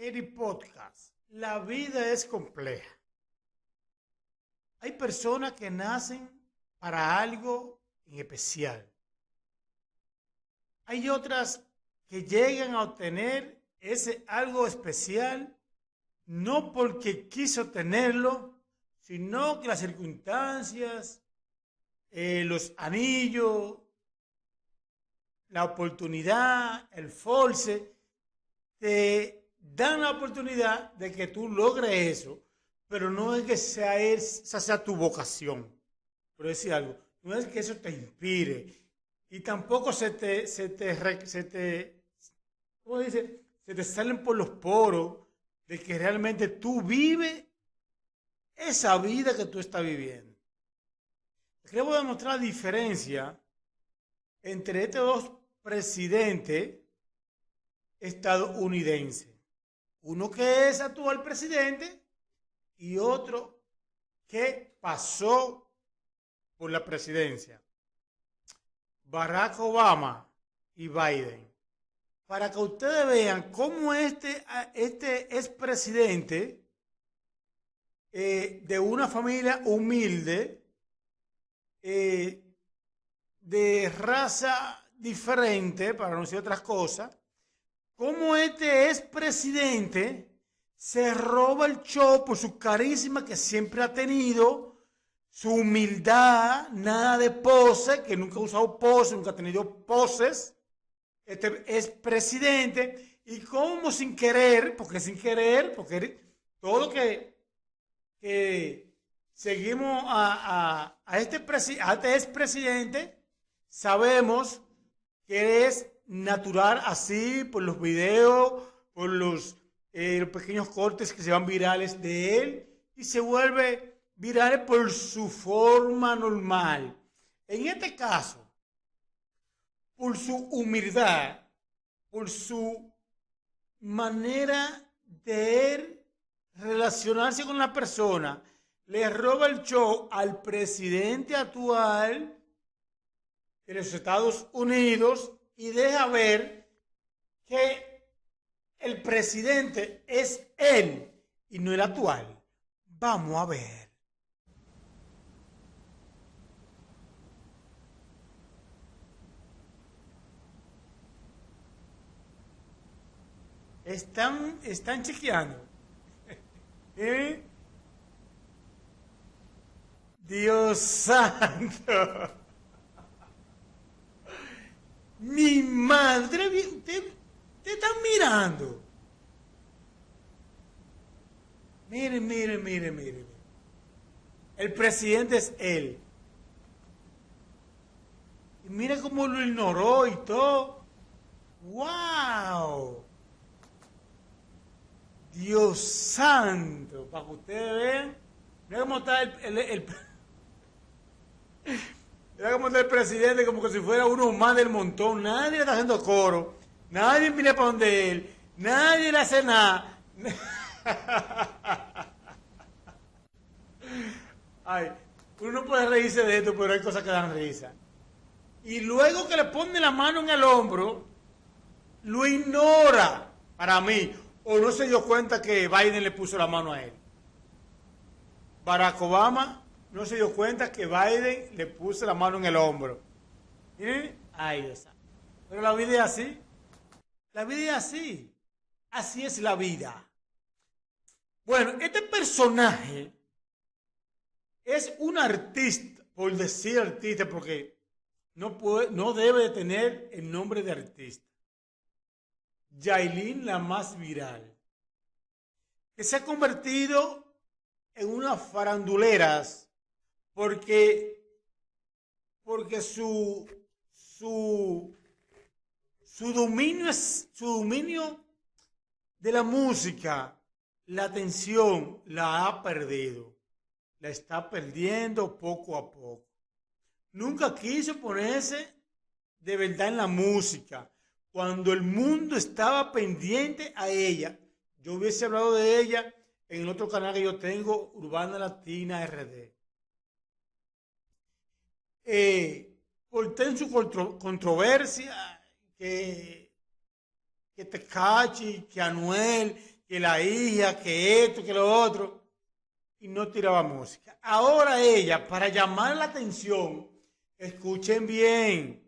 Eri Podcast. La vida es compleja. Hay personas que nacen para algo en especial. Hay otras que llegan a obtener ese algo especial no porque quiso tenerlo, sino que las circunstancias, los anillos, la oportunidad, el force, te dan la oportunidad de que tú logres eso, pero no es que esa sea tu vocación. Por decir algo, no es que eso te inspire y tampoco ¿cómo dice? Se te salen por los poros de que realmente tú vives esa vida que tú estás viviendo. Queremos demostrar la diferencia entre estos dos presidentes estadounidenses. Uno que es actual presidente y otro que pasó por la presidencia. Barack Obama y Biden. Para que ustedes vean cómo este expresidente de una familia humilde, de raza diferente, para no decir otras cosas, cómo este expresidente se roba el show por su carisma que siempre ha tenido, su humildad, nada de pose, que nunca ha usado pose, nunca ha tenido poses. Este es presidente y como sin querer, porque todo lo que seguimos a este expresidente, sabemos que es natural así por los videos, por los pequeños cortes que se van virales de él y se vuelve viral por su forma normal. En este caso, por su humildad, por su manera de él relacionarse con la persona, le roba el show al presidente actual de los Estados Unidos y deja ver que el presidente es él y no el actual. Vamos a ver. Están chequeando. ¿Eh? Dios santo. Mi madre, usted está mirando. Mire. El presidente es él. Y mira cómo lo ignoró y todo. ¡Wow! Dios santo, para que ustedes vean. Mira cómo está mira cómo está el presidente, como que si fuera uno más del montón. Nadie le está haciendo coro. Nadie mira para donde él. Nadie le hace nada. Ay, uno no puede reírse de esto, pero hay cosas que dan risa. Y luego que le pone la mano en el hombro, lo ignora para mí. O no se dio cuenta que Biden le puso la mano a él. Barack Obama no se dio cuenta que Biden le puso la mano en el hombro. Miren, ay Dios. Pero la vida es así. La vida es así. Así es la vida. Bueno, este personaje es un artista, por decir artista, porque no debe de tener el nombre de artista. Yailin, la más viral, que se ha convertido en unas faranduleras porque su dominio de la música, la atención la ha perdido, la está perdiendo poco a poco. Nunca quiso ponerse de verdad en la música. Cuando el mundo estaba pendiente a ella, yo hubiese hablado de ella en el otro canal que yo tengo, Urbana Latina RD. Por tener su controversia, que Tekashi, que Anuel, que la hija, que esto, que lo otro, y no tiraba música. Ahora ella, para llamar la atención, escuchen bien,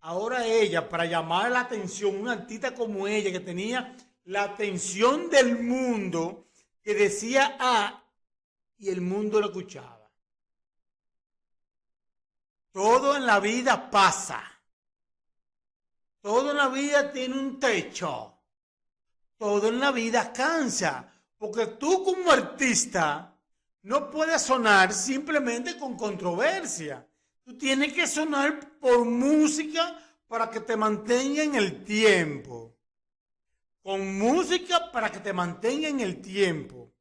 ahora ella, para llamar la atención, una artista como ella, que tenía la atención del mundo, que decía A y el mundo lo escuchaba. Todo en la vida pasa. Todo en la vida tiene un techo. Todo en la vida cansa. Porque tú como artista no puedes sonar simplemente con controversia. Tú tienes que sonar por música para que te mantenga en el tiempo. Con música para que te mantenga en el tiempo.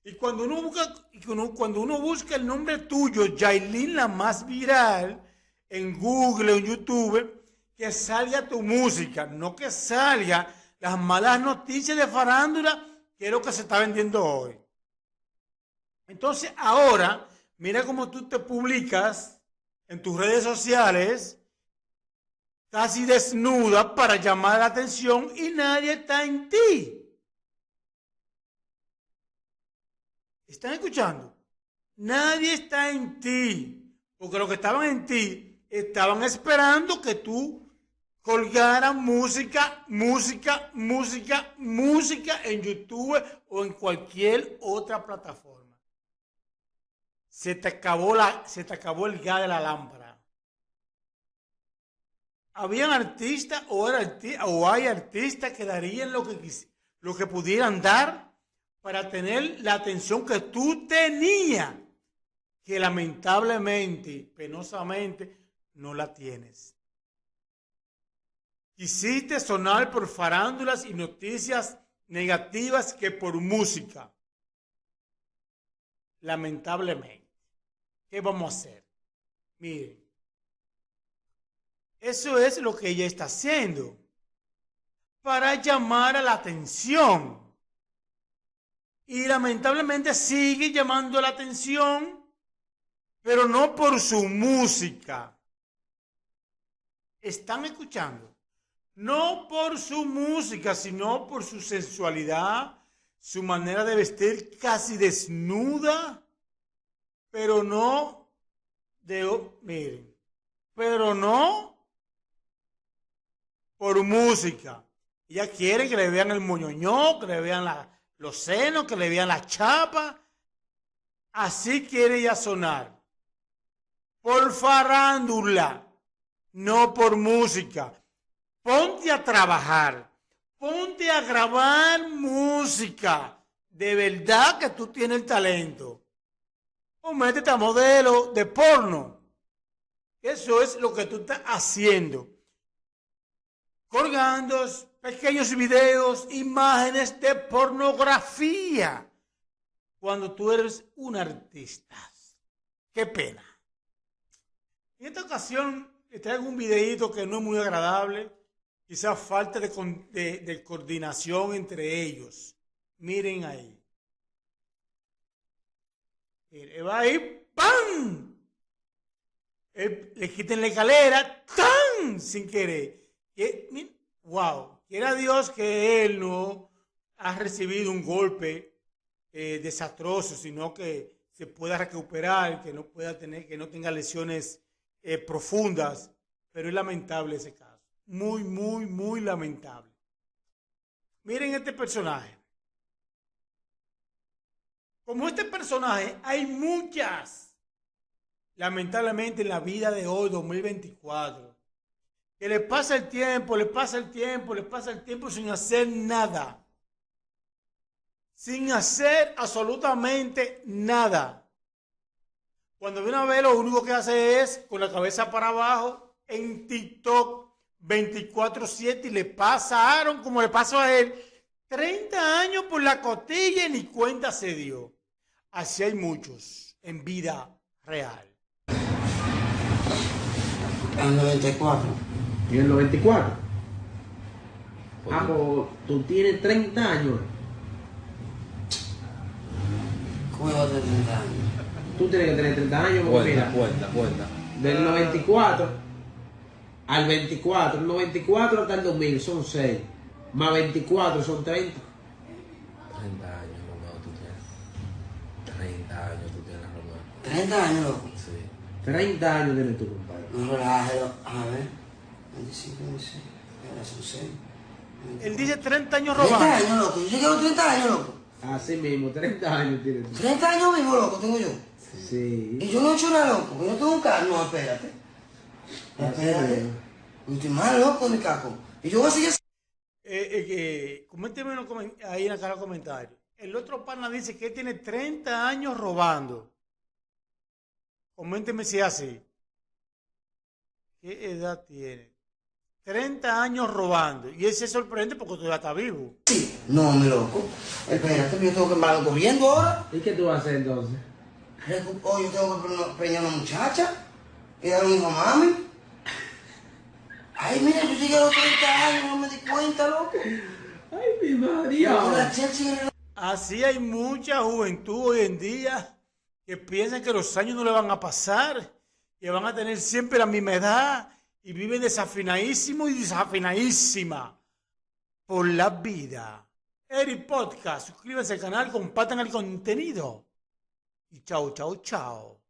Y cuando uno busca el nombre tuyo, Yailin la más viral, en Google o en YouTube, que salga tu música, no que salga las malas noticias de farándula, que es lo que se está vendiendo hoy. Entonces ahora, mira cómo tú te publicas en tus redes sociales, casi desnuda para llamar la atención y nadie está en ti. ¿Están escuchando? Nadie está en ti, porque los que estaban en ti estaban esperando que tú colgaras música en YouTube o en cualquier otra plataforma. Se te acabó el gas de la lámpara. Habían artistas o hay artistas que darían lo que pudieran dar para tener la atención que tú tenías, que lamentablemente, penosamente, no la tienes. Quisiste sonar por farándulas y noticias negativas que por música. Lamentablemente. ¿Qué vamos a hacer? Miren. Eso es lo que ella está haciendo. Para llamar a la atención. Y lamentablemente sigue llamando la atención, pero no por su música. ¿Están escuchando? No por su música, sino por su sensualidad, su manera de vestir casi desnuda, pero no miren, pero no por música. Ella quiere que le vean el moñoñó, que le vean los senos, que le vean la chapa. Así quiere ella sonar. Por farándula, no por música. Ponte a trabajar. Ponte a grabar música. De verdad que tú tienes el talento. O métete a modelo de porno. Eso es lo que tú estás haciendo. Colgando pequeños videos, imágenes de pornografía, cuando tú eres un artista. Qué pena. En esta ocasión les traigo un videito que no es muy agradable, quizás falta de coordinación entre ellos. Miren ahí. Miren, va ahí, ¡pam! Le quiten la escalera, ¡tan! Sin querer. ¡Wow! Quiera Dios que él no ha recibido un golpe desastroso, sino que se pueda recuperar, que no tenga lesiones profundas, pero es lamentable ese caso. Muy, muy, muy lamentable. Miren este personaje. Como este personaje, hay muchas, lamentablemente, en la vida de hoy, 2024. Que le pasa el tiempo sin hacer nada. Sin hacer absolutamente nada. Cuando viene a ver, lo único que hace es, con la cabeza para abajo, en TikTok, 24/7, y le pasa a Aaron como le pasó a él, 30 años por la costilla y ni cuenta se dio. Así hay muchos en vida real. En 94. ¿En el 94? Ah, pues tú tienes 30 años. ¿Cómo iba a tener 30 años? Tú tienes que tener 30 años, porque mira. Cuenta. Del 94 al 24, el 94 hasta el 2000 son 6. Más 24 son 30. 30 años, Romeo, tú tienes. 30 años tú tienes, Romeo. 30 años, loco. Sí. 30 años tienes tu compadre. No relajes, loco. A ver. 25, 26. Ahora son 6. Él dice 30 años 30 robando. años, loco. Yo llegué a los 30 años, loco. Así mismo, 30 años tienes tú. 30 años vivo, loco, tengo yo. Sí. Y yo no he hecho nada, loco. Yo no tengo un carro. No, espérate. Así Espérate. mismo. Yo estoy más loco, mi caco. Y yo voy a seguir. Coménteme ahí en la caja de comentarios. El otro pana dice que él tiene 30 años robando. Coménteme si es así. ¿Qué edad tiene? 30 años robando. Y ese es sorprendente porque todavía está vivo. Sí. No, mi loco. Espérate, yo tengo que andar corriendo ahora. ¿Y qué tú vas a hacer entonces? Oh, yo tengo que preñar a una muchacha. Y darle un hijo a mami. Ay, mira, yo llegué a los 30 años, no me di cuenta, loco. Ay, mi madre. La Chelsea. Así hay mucha juventud hoy en día que piensan que los años no le van a pasar, que van a tener siempre la misma edad y viven desafinadísimo y desafinadísima por la vida. Eric Podcast, suscríbanse al canal, compartan el contenido y chao, chao, chao.